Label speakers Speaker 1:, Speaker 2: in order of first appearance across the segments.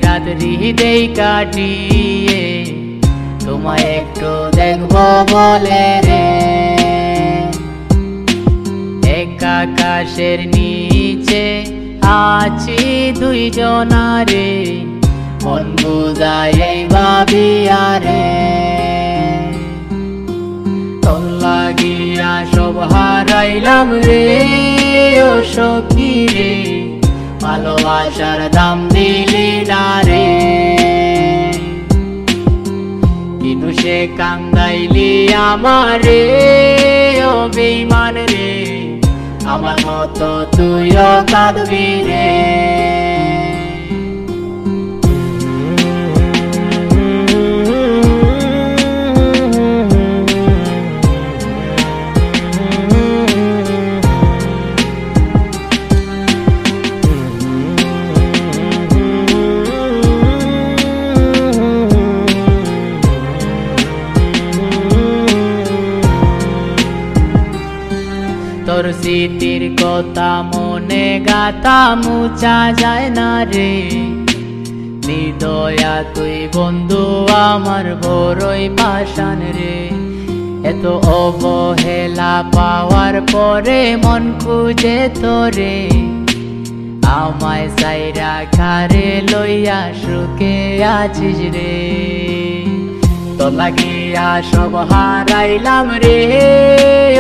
Speaker 1: রাত্রি দেই কাটিয়ে তোমায় একটু দেখবো বলে রে। এক আকাশের নিচে আছি দুইজনারে, মন বুঝায় এই ভাবিয়া রে। তোর লাগিয়া সব হারাইলাম রে ও সখী রে, ভালোবাসার দাম দিলি না রে। কিন্তু সে কান্দাইলি আমারে ও বেঈমান রে, আমার মতো তুইও কাঁদবি রে। তোর স্মৃতির কথা মনে গাথা মুছা যায় না রে। নিদয়া তুই বন্ধু আমার বড়ই পাষাণ রে। এত অবহেলা পাওয়ার পরে মন খুঁজে তোরে, আমায় সাইরা ঘাড়ে লইয়া সুখে আছিস রে। তোর লাগিয়া সব হারাইলাম রে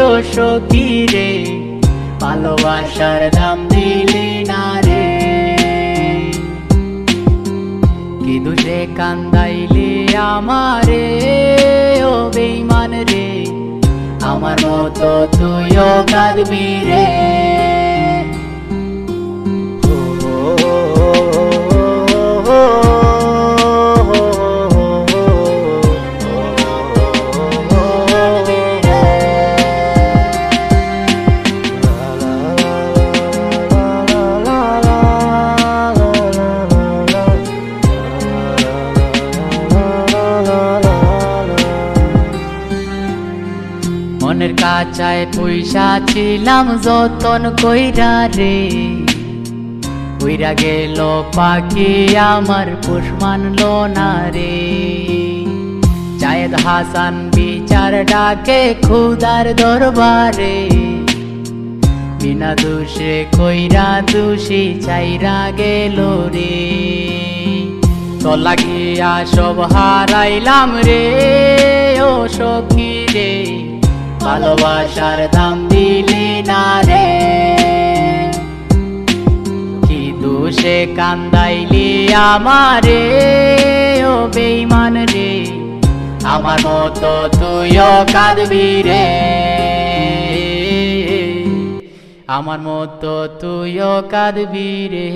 Speaker 1: ও সখী রে, ভালোবাসার দাম দিলি না রে। কি দোষে কান্দাইলি আমারে ও বেঈমান রে, আমার মতো তুইও কাঁদবি রে। মনের কাছায় পয়সা ছিলাম যতন কইরা রে, উইরা গেল পাখি আমার পোষ মানলো না রে। জায়েদ হাসান বিচার ডাকে খুদার দরবারে, বিনা দোষে কইরা দোষী চাইরা গেল রে। তো লাগিয়া সব হারাইলাম রে ও সখী রে, ভালোবাসার দাম দিলি না রে। কি দোষে কান্দাইলি আমারে ও বেঈমান রে, আমার মতো তুইও কাঁদবি রে। আমার মতো তুইও কাঁদবি রে।